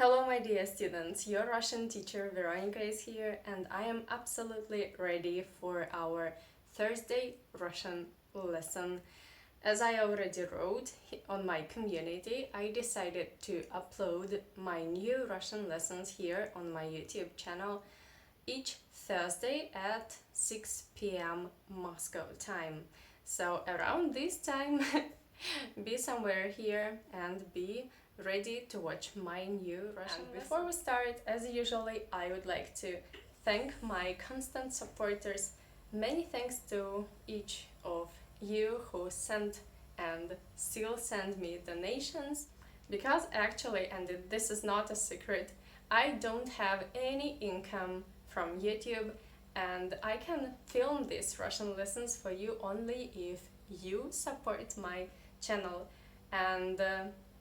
Hello my dear students, your Russian teacher Veronika is here and I am absolutely ready for our Thursday Russian lesson. As I already wrote on my community, I decided to upload my new Russian lessons here on my YouTube channel each Thursday at 6 p.m. Moscow time. So around this time, be somewhere here and be ready to watch my new Russian lesson. Before we start, as usually, I would like to thank my constant supporters. Many thanks to each of you who sent and still send me donations, because actually, and this is not a secret, I don't have any income from YouTube and I can film these Russian lessons for you only if you support my channel. And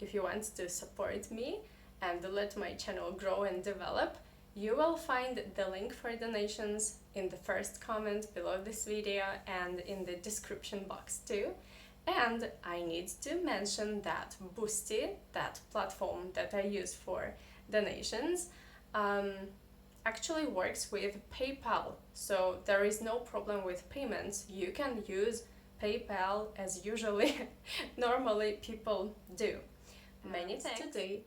if you want to support me and let my channel grow and develop, you will find the link for donations in the first comment below this video and in the description box too. And I need to mention that Boosty, that platform that I use for donations, actually works with PayPal, so there is no problem with payments. You can use PayPal as usually normally people do. Many thanks. Today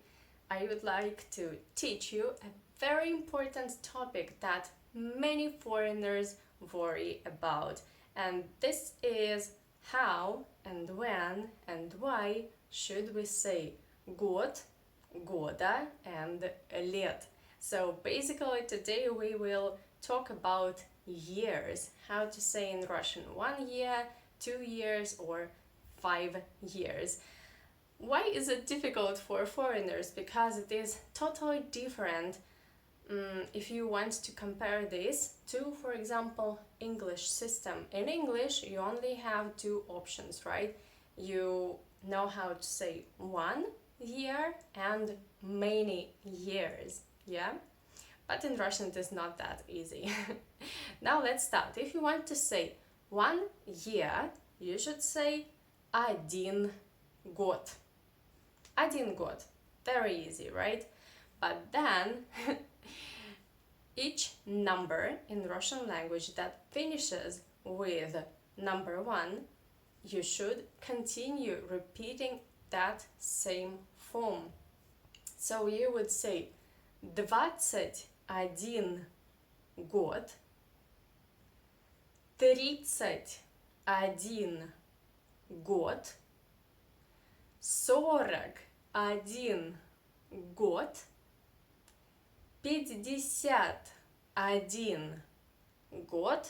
I would like to teach you a very important topic that many foreigners worry about, and this is how and when and why should we say год, года and лет. So basically today we will talk about years, how to say in Russian 1 year, 2 years or 5 years. Why is it difficult for foreigners? Because it is totally different if you want to compare this to, for example, English system. In English you only have two options, right? You know how to say 1 year and many years, yeah? But in Russian it is not that easy. Now let's start. If you want to say 1 year, you should say один год. Один год. Very easy, right? But then each number in Russian language that finishes with number 1, you should continue repeating that same form. So you would say 21 год, 31 год, 41 год, 51 год,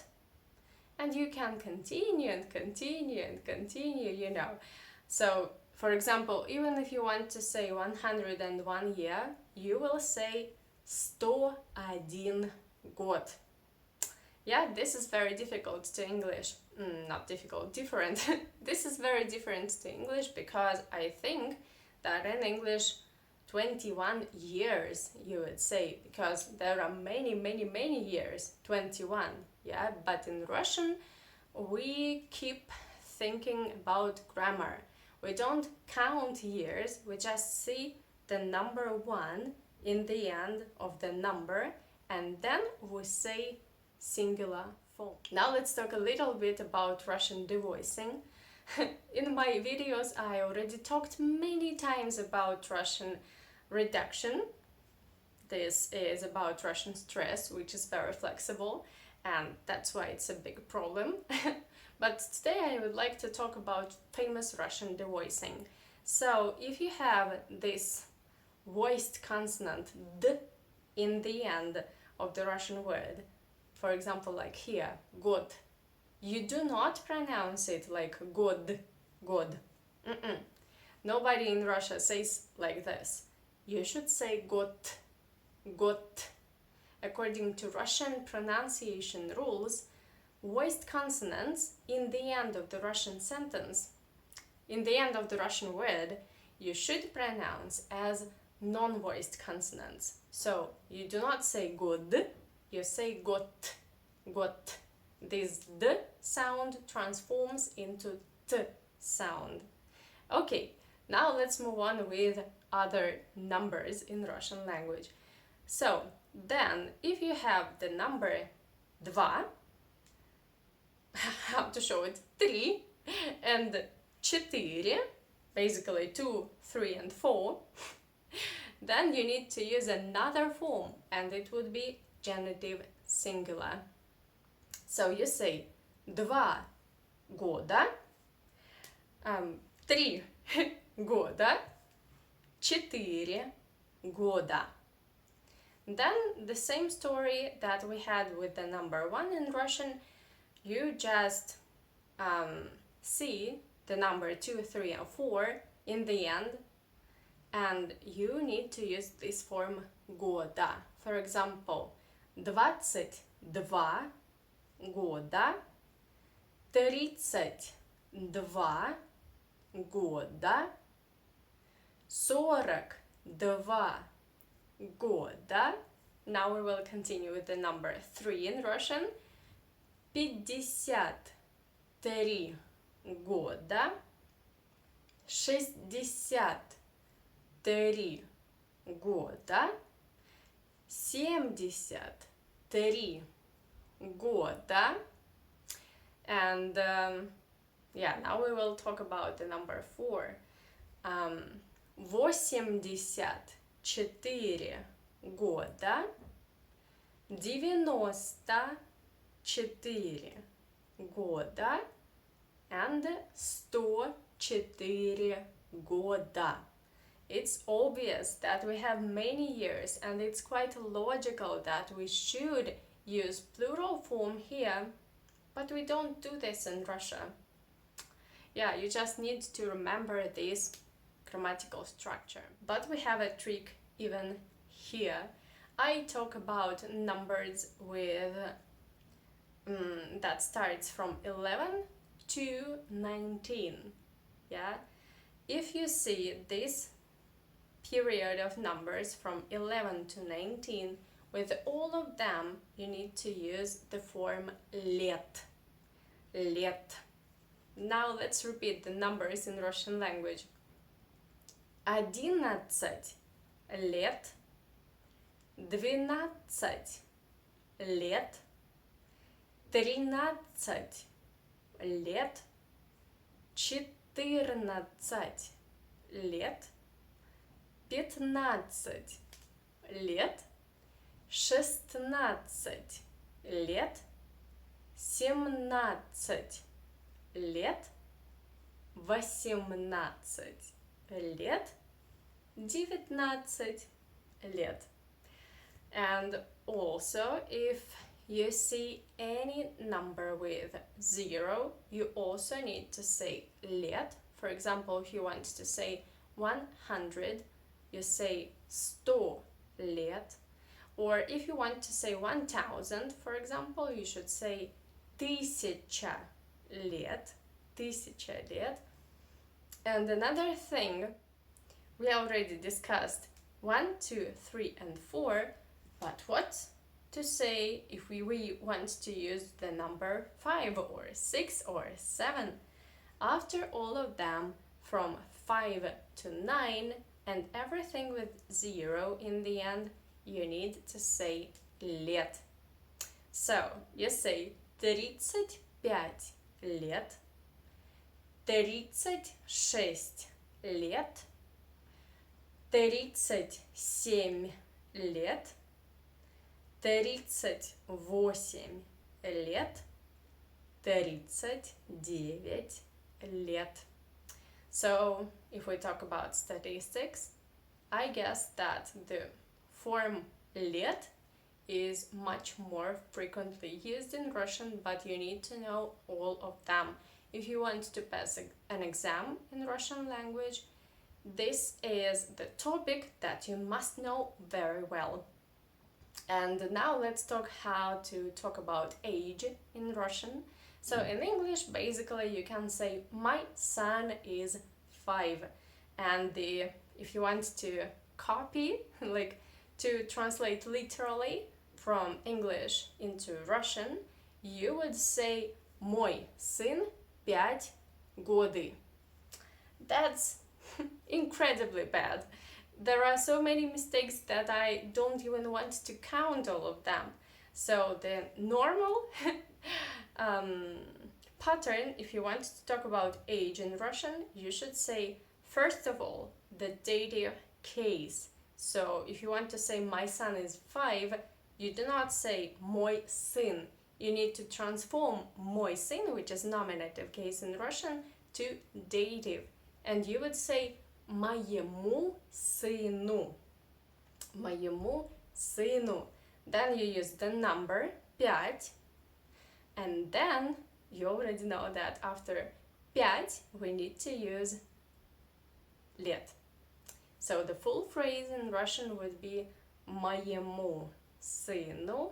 and you can continue and continue and continue, you know. So, for example, even if you want to say 101 year, you will say 101 год. Yeah, this is very difficult to English. Not difficult, different. This is very different to English because I think that in English 21 years you would say, because there are many years, 21, yeah? But in Russian we keep thinking about grammar. We don't count years, we just see the number 1 in the end of the number and then we say singular form. Now let's talk a little bit about Russian devoicing. In my videos I already talked many times about Russian reduction. This is about Russian stress, which is very flexible, and that's why it's a big problem. But today I would like to talk about famous Russian devoicing. So if you have this voiced consonant d in the end of the Russian word, for example, like here, год, you do not pronounce it like год, год. Nobody in Russia says like this. You should say год, год. According to Russian pronunciation rules, voiced consonants in the end of the Russian sentence, in the end of the Russian word, you should pronounce as non-voiced consonants. So you do not say год, you say гот, гот. This d sound transforms into t sound. Okay, now let's move on with other numbers in Russian language. So then, if you have the number 2, how to show it, 3, and 4, basically 2, 3, and 4, then you need to use another form, and it would be genitive singular. So you say 2 года, 3 года, 4 года. Then the same story that we had with the number 1 in Russian, you just see the number 2, 3, and 4 in the end, and you need to use this form года. For example, 22 года, 32 года, 42 года. Now we will continue with the number 3 in Russian. 53 года, 63 года, 73 года. And now we will talk about the number 4. 84 года, 94 года, and 104 года. It's obvious that we have many years, and it's quite logical that we should use plural form here, but we don't do this in Russia. Yeah, you just need to remember this grammatical structure. But we have a trick even here. I talk about numbers with that starts from 11 to 19. Yeah, if you see this period of numbers from 11 to 19, with all of them you need to use the form лет. Лет. Now let's repeat the numbers in Russian language. 11 лет, 12 лет, 13 лет, 14 лет, 15 лет, 16 лет, 17 лет, 18 лет, 19 лет. And also, if you see any number with 0, you also need to say лет. For example, if you want to say 100, you say 100 лет. Or if you want to say 1000, for example, you should say 1000 лет. 1000 лет. And another thing, we already discussed 1, 2, 3, and 4, but what to say if we want to use the number 5 or 6 or 7? After all of them, from 5 to 9 and everything with 0 in the end, you need to say лет. So you say 35 лет, 36 лет, 37 лет, 38 лет, 39 лет. So, if we talk about statistics, I guess that the form лет is much more frequently used in Russian, but you need to know all of them. If you want to pass an exam in Russian language, this is the topic that you must know very well. And now let's talk how to talk about age in Russian. So in English, basically you can say my son is 5, and if you want to copy, like to translate literally from English into Russian, you would say мой сын 5 годы. That's incredibly bad. there are so many mistakes that I don't even want to count all of them. So the normal pattern, if you want to talk about age in Russian, you should say, first of all, the dative case. So if you want to say my son is 5, you do not say мой сын. You need to transform мой сын, which is nominative case in Russian, to dative. And you would say моему сыну. Моему сыну. Then you use the number 5. And then you already know that after 5 we need to use лет. So the full phrase in Russian would be моему сыну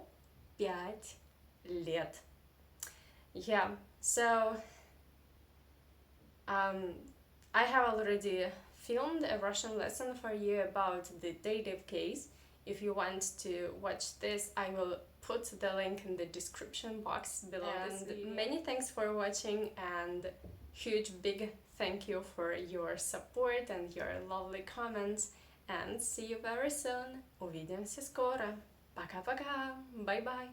5 лет. Yeah, so I have already filmed a Russian lesson for you about the dative case. If you want to watch this, I will put the link in the description box below this video. Many thanks for watching, and huge big thank you for your support and your lovely comments, and see you very soon. Увидимся скоро. Пока-пока. Bye-bye.